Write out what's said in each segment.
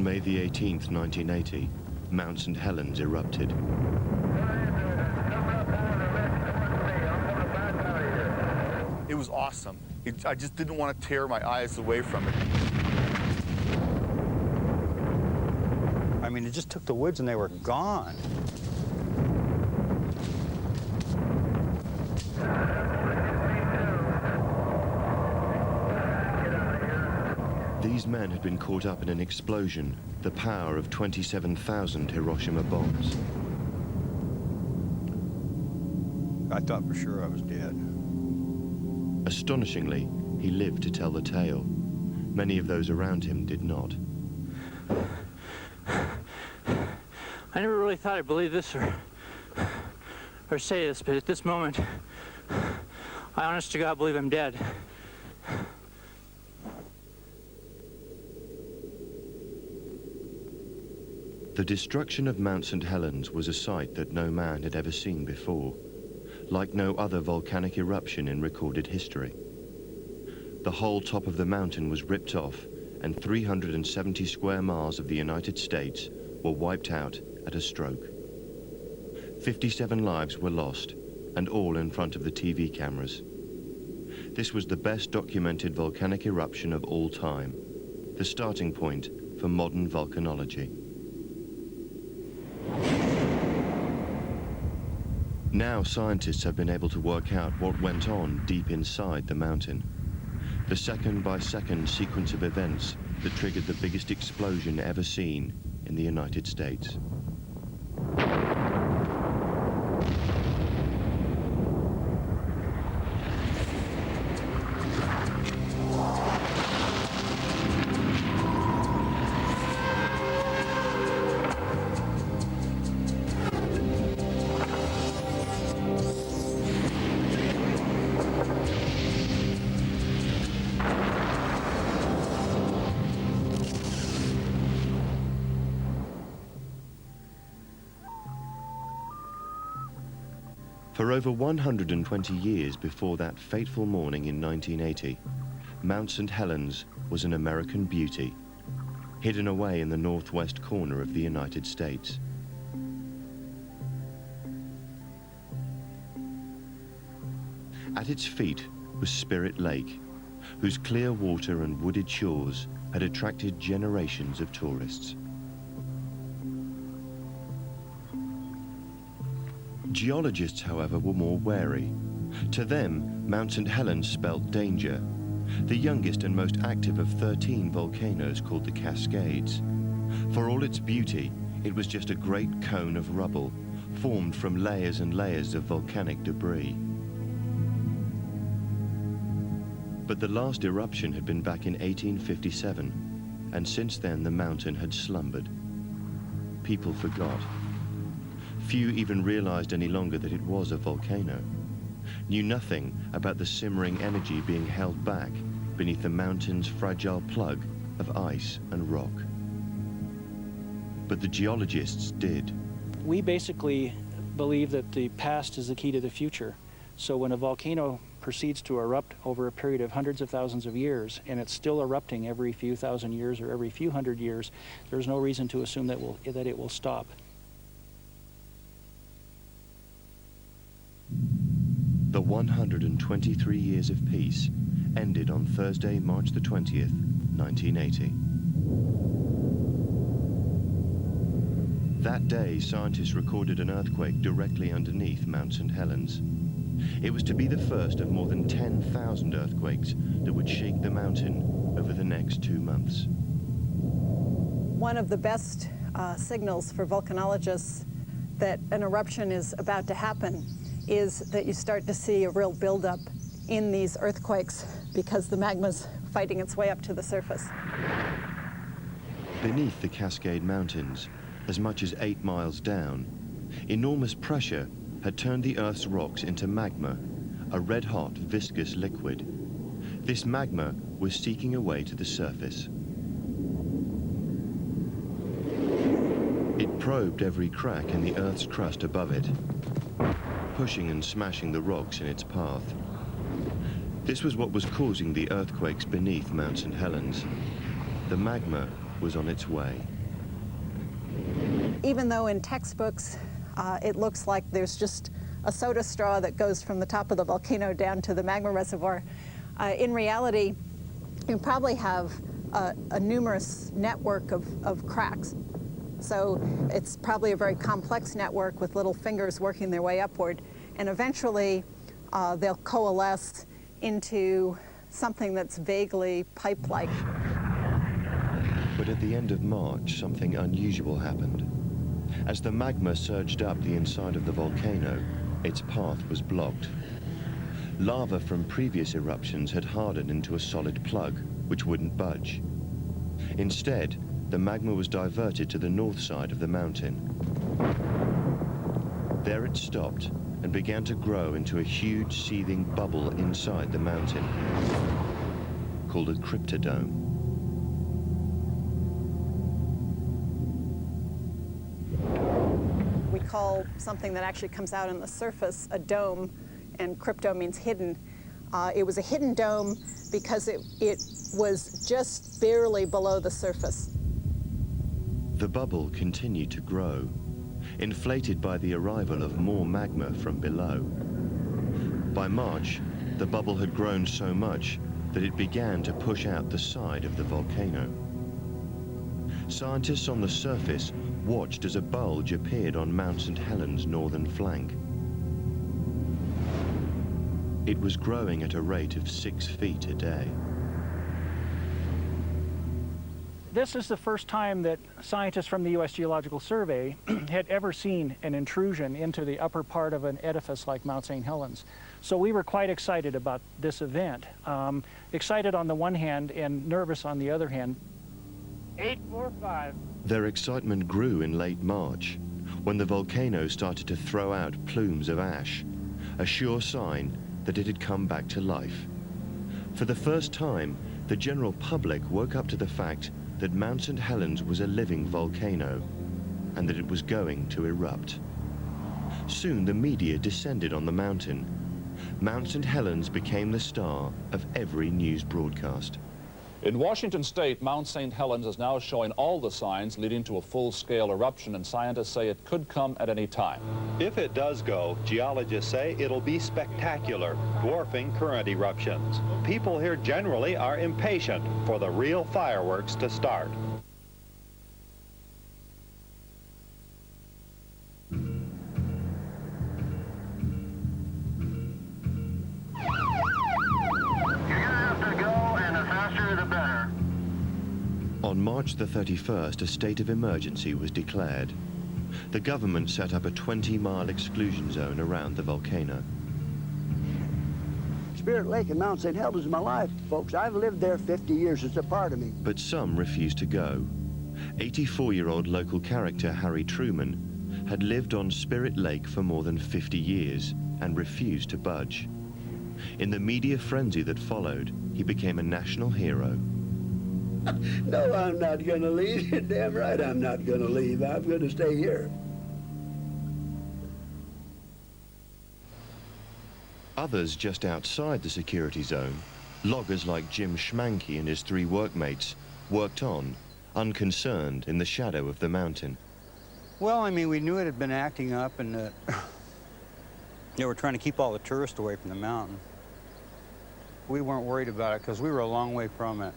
On May the 18th, 1980, Mount St. Helens erupted. It was awesome. I just didn't want to tear my eyes away from it. I mean, it just took the woods and they were gone. These men had been caught up in an explosion, the power of 27,000 Hiroshima bombs. I thought for sure I was dead. Astonishingly, he lived to tell the tale. Many of those around him did not. I never really thought I'd believe this or say this, but at this moment, I honest to God believe I'm dead. The destruction of Mount St. Helens was a sight that no man had ever seen before, like no other volcanic eruption in recorded history. The whole top of the mountain was ripped off, and 370 square miles of the United States were wiped out at a stroke. 57 lives were lost, and all in front of the TV cameras. This was the best documented volcanic eruption of all time, the starting point for modern volcanology. Now scientists have been able to work out what went on deep inside the mountain. The second-by-second sequence of events that triggered the biggest explosion ever seen in the United States. For over 120 years before that fateful morning in 1980, Mount St. Helens was an American beauty, hidden away in the northwest corner of the United States. At its feet was Spirit Lake, whose clear water and wooded shores had attracted generations of tourists. Geologists, however, were more wary. To them, Mount St. Helens spelt danger, the youngest and most active of 13 volcanoes called the Cascades. For all its beauty, it was just a great cone of rubble, formed from layers and layers of volcanic debris. But the last eruption had been back in 1857, and since then the mountain had slumbered. People forgot. Few even realized any longer that it was a volcano, knew nothing about the simmering energy being held back beneath the mountain's fragile plug of ice and rock. But the geologists did. We basically believe that the past is the key to the future. So when a volcano proceeds to erupt over a period of hundreds of thousands of years, and it's still erupting every few thousand years or every few hundred years, there's no reason to assume that it will stop. The 123 years of peace ended on Thursday, March the 20th, 1980. That day, scientists recorded an earthquake directly underneath Mount St. Helens. It was to be the first of more than 10,000 earthquakes that would shake the mountain over the next 2 months. One of the best signals for volcanologists that an eruption is about to happen is that you start to see a real buildup in these earthquakes because the magma's fighting its way up to the surface. Beneath the Cascade Mountains, as much as 8 miles down, enormous pressure had turned the Earth's rocks into magma, a red-hot, viscous liquid. This magma was seeking a way to the surface. It probed every crack in the Earth's crust above it, pushing and smashing the rocks in its path. This was what was causing the earthquakes beneath Mount St. Helens. The magma was on its way. Even though in textbooks it looks like there's just a soda straw that goes from the top of the volcano down to the magma reservoir, in reality you probably have a numerous network of cracks. So it's probably a very complex network with little fingers working their way upward, and eventually they'll coalesce into something that's vaguely pipe-like. But at the end of March, something unusual happened. As the magma surged up the inside of the volcano, its path was blocked. Lava from previous eruptions had hardened into a solid plug, which wouldn't budge. Instead, the magma was diverted to the north side of the mountain. There it stopped and began to grow into a huge seething bubble inside the mountain, called a cryptodome. We call something that actually comes out on the surface a dome, and crypto means hidden. It was a hidden dome because it was just barely below the surface. The bubble continued to grow, inflated by the arrival of more magma from below. By March, the bubble had grown so much that it began to push out the side of the volcano. Scientists on the surface watched as a bulge appeared on Mount St. Helens' northern flank. It was growing at a rate of 6 feet a day. This is the first time that scientists from the U.S. Geological Survey had ever seen an intrusion into the upper part of an edifice like Mount St. Helens. So we were quite excited about this event. Excited on the one hand and nervous on the other hand. 845. Their excitement grew in late March, when the volcano started to throw out plumes of ash, a sure sign that it had come back to life. For the first time, the general public woke up to the fact that Mount St. Helens was a living volcano and that it was going to erupt. Soon the media descended on the mountain. Mount St. Helens became the star of every news broadcast. In Washington state, Mount St. Helens is now showing all the signs leading to a full-scale eruption, and scientists say it could come at any time. If it does go, geologists say it'll be spectacular, dwarfing current eruptions. People here generally are impatient for the real fireworks to start. On March the 31st, a state of emergency was declared. The government set up a 20-mile exclusion zone around the volcano. Spirit Lake and Mount St. Helens is my life, folks. I've lived there 50 years. It's a part of me. But some refused to go. 84-year-old local character Harry Truman had lived on Spirit Lake for more than 50 years and refused to budge. In the media frenzy that followed, he became a national hero. No, I'm not going to leave. You're damn right I'm not going to leave. I'm going to stay here. Others just outside the security zone, loggers like Jim Schmanke and his 3 workmates, worked on, unconcerned in the shadow of the mountain. Well, I mean, we knew it had been acting up, and they were trying to keep all the tourists away from the mountain. We weren't worried about it because we were a long way from it.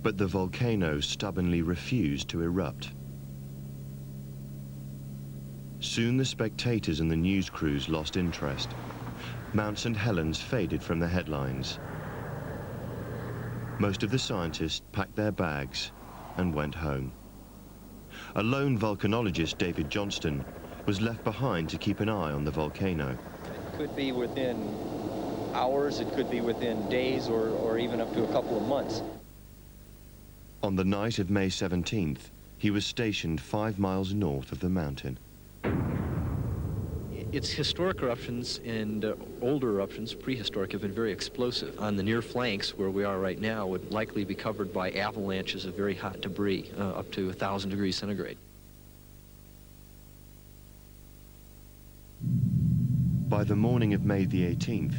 But the volcano stubbornly refused to erupt. Soon the spectators and the news crews lost interest. Mount St. Helens faded from the headlines. Most of the scientists packed their bags and went home. A lone volcanologist, David Johnston, was left behind to keep an eye on the volcano. It could be within hours, it could be within days, or even up to a couple of months. On the night of May 17th, he was stationed 5 miles north of the mountain. Its historic eruptions and older eruptions, prehistoric, have been very explosive. On the near flanks, where we are right now, would likely be covered by avalanches of very hot debris, up to 1,000 degrees centigrade. By the morning of May the 18th,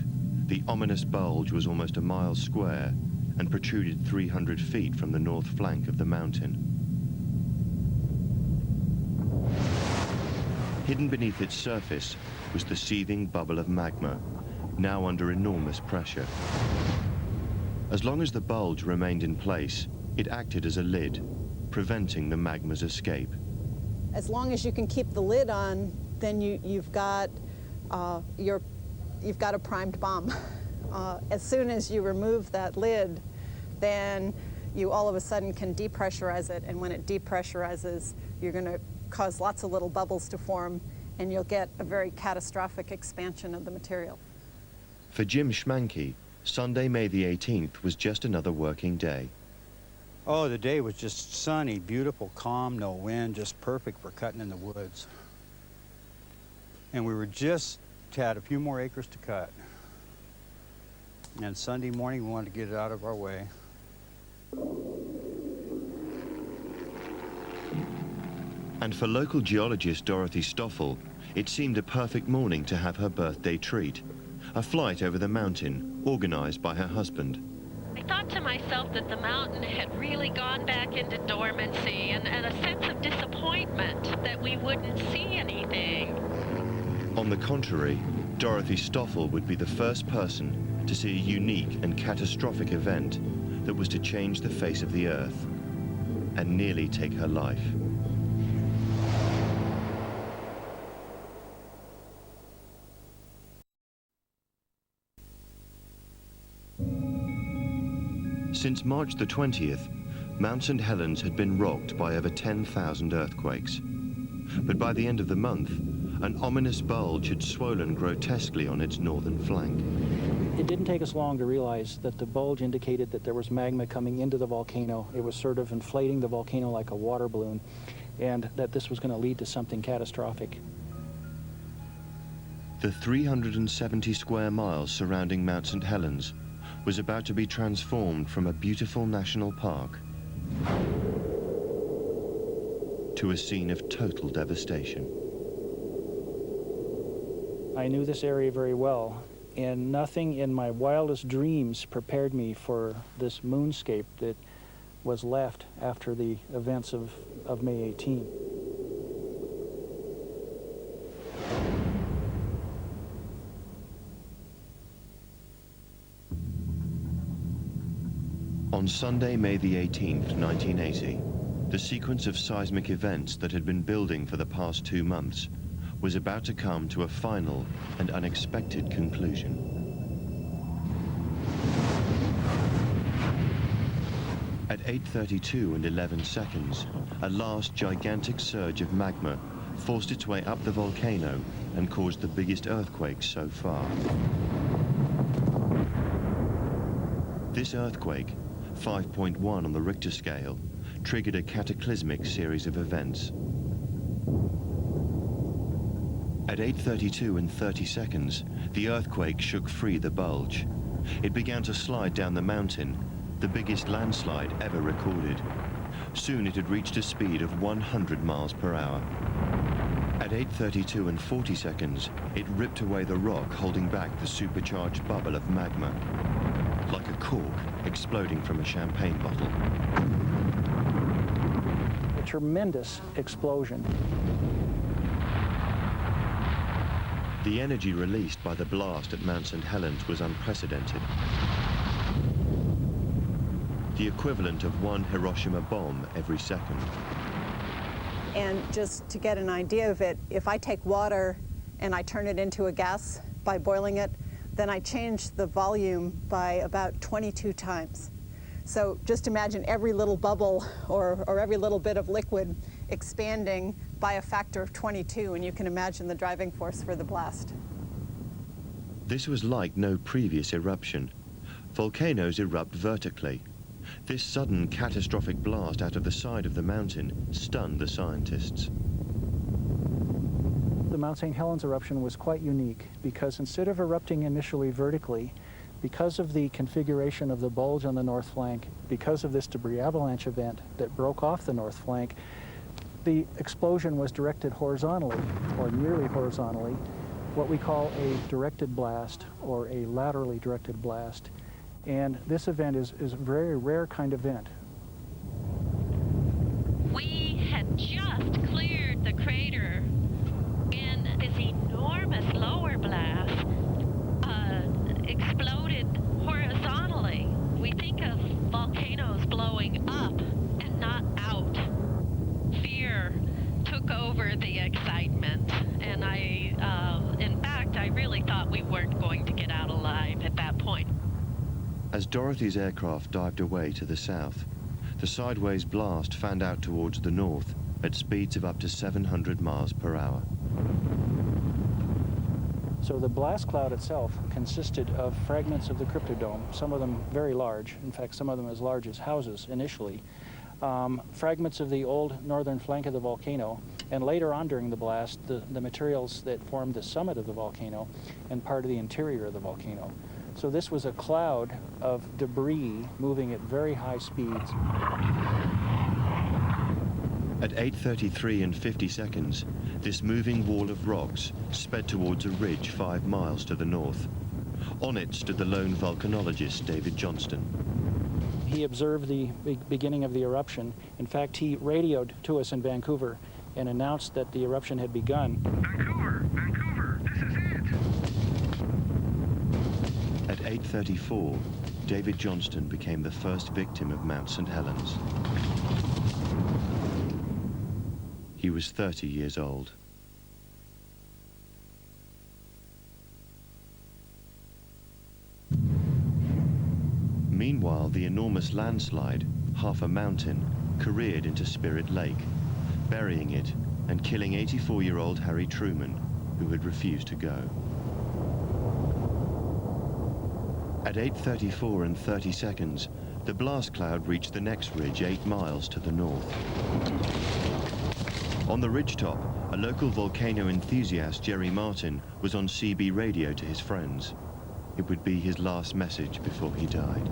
the ominous bulge was almost a mile square and protruded 300 feet from the north flank of the mountain. Hidden beneath its surface was the seething bubble of magma, now under enormous pressure. As long as the bulge remained in place, it acted as a lid, preventing the magma's escape. As long as you can keep the lid on, then you've got a primed bomb. As soon as you remove that lid, then you all of a sudden can depressurize it, and when it depressurizes, you're going to cause lots of little bubbles to form, and you'll get a very catastrophic expansion of the material. For Jim Schmanke, Sunday, May the 18th was just another working day. Oh, the day was just sunny, beautiful, calm, no wind, just perfect for cutting in the woods. And we were just had a few more acres to cut. And Sunday morning, we wanted to get it out of our way. And for local geologist Dorothy Stoffel, it seemed a perfect morning to have her birthday treat, a flight over the mountain, organized by her husband. I thought to myself that the mountain had really gone back into dormancy, and a sense of disappointment that we wouldn't see anything. On the contrary, Dorothy Stoffel would be the first person to see a unique and catastrophic event that was to change the face of the Earth and nearly take her life. Since March the 20th, Mount St. Helens had been rocked by over 10,000 earthquakes. But by the end of the month, an ominous bulge had swollen grotesquely on its northern flank. It didn't take us long to realize that the bulge indicated that there was magma coming into the volcano. It was sort of inflating the volcano like a water balloon, and that this was going to lead to something catastrophic. The 370 square miles surrounding Mount St. Helens was about to be transformed from a beautiful national park to a scene of total devastation. I knew this area very well, and nothing in my wildest dreams prepared me for this moonscape that was left after the events of May 18. On Sunday, May the 18th, 1980, the sequence of seismic events that had been building for the past 2 months was about to come to a final and unexpected conclusion. At 8:32 and 11 seconds, a last gigantic surge of magma forced its way up the volcano and caused the biggest earthquake so far. This earthquake, 5.1 on the Richter scale, triggered a cataclysmic series of events. At 8:32 and 30 seconds, the earthquake shook free the bulge. It began to slide down the mountain, the biggest landslide ever recorded. Soon it had reached a speed of 100 miles per hour. At 8:32 and 40 seconds, it ripped away the rock holding back the supercharged bubble of magma, like a cork exploding from a champagne bottle. A tremendous explosion. The energy released by the blast at Mount St. Helens was unprecedented. The equivalent of one Hiroshima bomb every second. And just to get an idea of it, if I take water and I turn it into a gas by boiling it, then I change the volume by about 22 times. So just imagine every little bubble or every little bit of liquid expanding by a factor of 22, and you can imagine the driving force for the blast. This was like no previous eruption. Volcanoes erupt vertically. This sudden catastrophic blast out of the side of the mountain stunned the scientists. The Mount St. Helens eruption was quite unique because instead of erupting initially vertically, because of the configuration of the bulge on the north flank, because of this debris avalanche event that broke off the north flank, the explosion was directed horizontally, or nearly horizontally, what we call a directed blast or a laterally directed blast. And this event is a very rare kind of event. We had just cleared the crater and this enormous lower blast exploded horizontally. We think of volcanoes blowing up and not out. Fear took over the excitement, and in fact, I really thought we weren't going to get out alive at that point. As Dorothy's aircraft dived away to the south, the sideways blast fanned out towards the north at speeds of up to 700 miles per hour. So the blast cloud itself consisted of fragments of the cryptodome, some of them very large, in fact some of them as large as houses initially, fragments of the old northern flank of the volcano, and later on during the blast the materials that formed the summit of the volcano and part of the interior of the volcano. So this was a cloud of debris moving at very high speeds. At 8:33 and 50 seconds, this moving wall of rocks sped towards a ridge 5 miles to the north. On it stood the lone volcanologist, David Johnston. He observed the beginning of the eruption. In fact, he radioed to us in Vancouver and announced that the eruption had begun. Vancouver, this is it! At 8:34, David Johnston became the first victim of Mount St. Helens. He was 30 years old. Meanwhile, the enormous landslide, half a mountain, careered into Spirit Lake, burying it and killing 84-year-old Harry Truman, who had refused to go. At 8:34 and 30 seconds, the blast cloud reached the next ridge 8 miles to the north. On the ridgetop, a local volcano enthusiast, Jerry Martin, was on CB radio to his friends. It would be his last message before he died.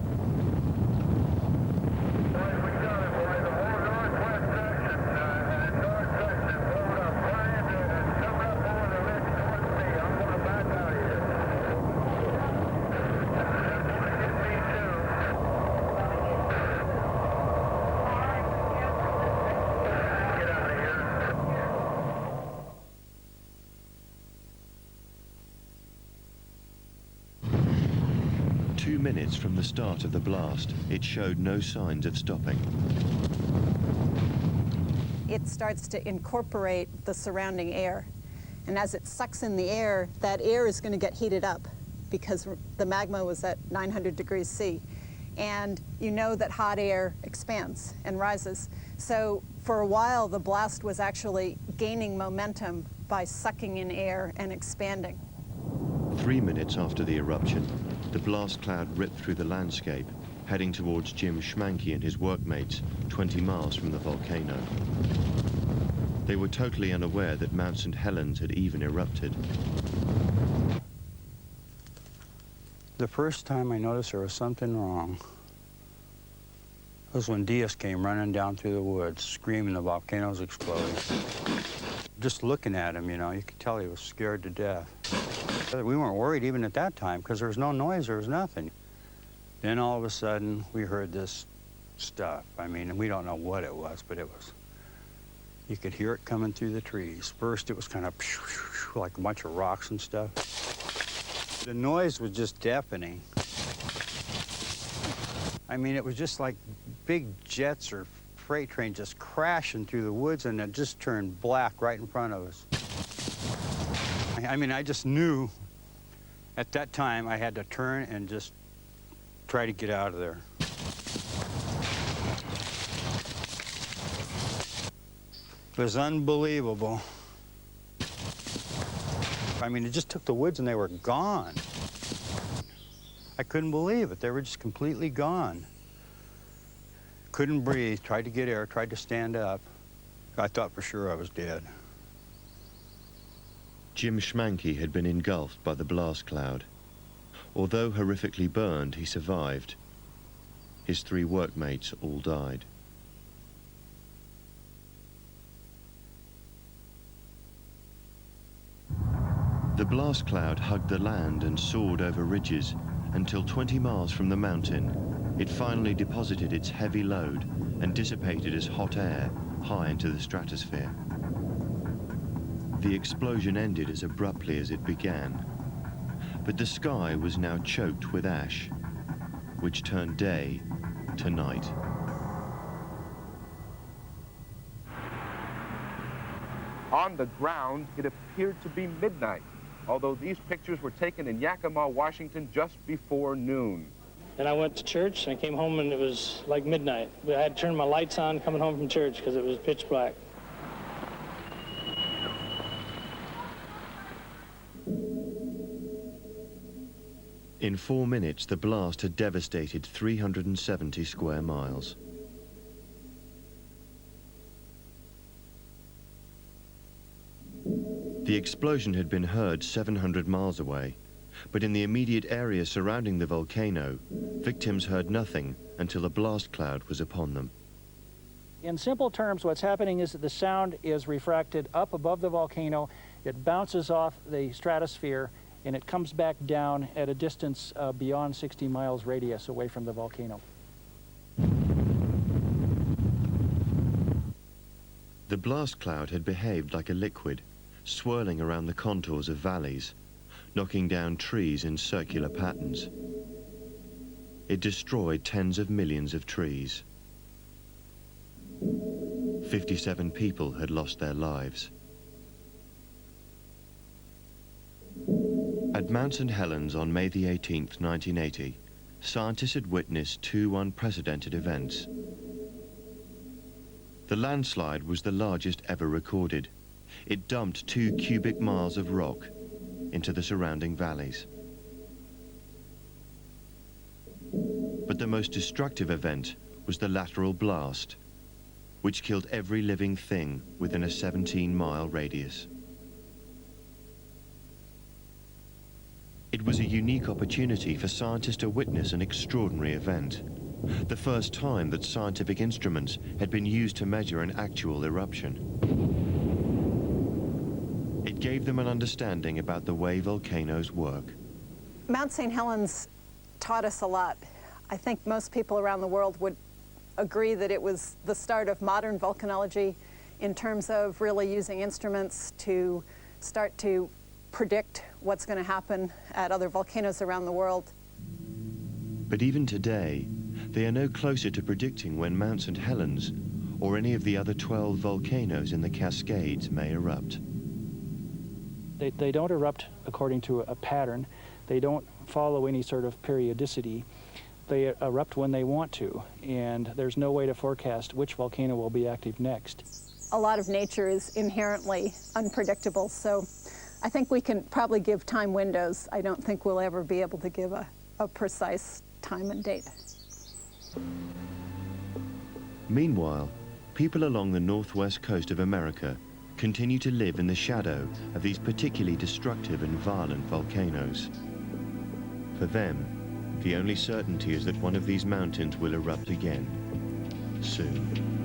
Minutes from the start of the blast, it showed no signs of stopping. It starts to incorporate the surrounding air. And as it sucks in the air, that air is going to get heated up because the magma was at 900 degrees C. And you know that hot air expands and rises. So for a while, the blast was actually gaining momentum by sucking in air and expanding. 3 minutes after the eruption, the blast cloud ripped through the landscape, heading towards Jim Schmanke and his workmates 20 miles from the volcano. They were totally unaware that Mount St. Helens had even erupted. The first time I noticed there was something wrong was when Diaz came running down through the woods, screaming the volcano's exploding. Just looking at him, you know, you could tell he was scared to death. We weren't worried even at that time because there was no noise, there was nothing. Then all of a sudden, we heard this stuff. I mean, we don't know what it was, but it was, you could hear it coming through the trees. First, it was kind of like a bunch of rocks and stuff. The noise was just deafening. I mean, it was just like big jets or freight trains just crashing through the woods, and it just turned black right in front of us. I mean, I just knew at that time I had to turn and just try to get out of there. It was unbelievable. I mean, it just took the woods and they were gone. I couldn't believe it. They were just completely gone. Couldn't breathe, tried to get air, tried to stand up. I thought for sure I was dead. Jim Schmanke had been engulfed by the blast cloud. Although horrifically burned, he survived. His 3 workmates all died. The blast cloud hugged the land and soared over ridges until 20 miles from the mountain, it finally deposited its heavy load and dissipated as hot air high into the stratosphere. The explosion ended as abruptly as it began, but the sky was now choked with ash, which turned day to night. On the ground, it appeared to be midnight, although these pictures were taken in Yakima, Washington just before noon. And I went to church, and I came home, and it was like midnight. I had to turn my lights on coming home from church because it was pitch black. In 4 minutes, the blast had devastated 370 square miles. The explosion had been heard 700 miles away, but in the immediate area surrounding the volcano, victims heard nothing until a blast cloud was upon them. In simple terms, what's happening is that the sound is refracted up above the volcano, it bounces off the stratosphere, and it comes back down at a distance beyond 60 miles radius away from the volcano. The blast cloud had behaved like a liquid, swirling around the contours of valleys, knocking down trees in circular patterns. It destroyed tens of millions of trees. 57 people had lost their lives. At Mount St.Helens on May the 18th, 1980, scientists had witnessed two unprecedented events. The landslide was the largest ever recorded. It dumped 2 cubic miles of rock into the surrounding valleys. But the most destructive event was the lateral blast, which killed every living thing within a 17-mile radius. It was a unique opportunity for scientists to witness an extraordinary event, the first time that scientific instruments had been used to measure an actual eruption. It gave them an understanding about the way volcanoes work. Mount St. Helens taught us a lot. I think most people around the world would agree that it was the start of modern volcanology in terms of really using instruments to start to predict what's going to happen at other volcanoes around the world. But even today, they are no closer to predicting when Mount St. Helens or any of the other 12 volcanoes in the Cascades may erupt. They don't erupt according to a pattern. They don't follow any sort of periodicity. They erupt when they want to, and there's no way to forecast which volcano will be active next. A lot of nature is inherently unpredictable, so I think we can probably give time windows. I don't think we'll ever be able to give a precise time and date. Meanwhile, people along the northwest coast of America continue to live in the shadow of these particularly destructive and violent volcanoes. For them, the only certainty is that one of these mountains will erupt again, soon.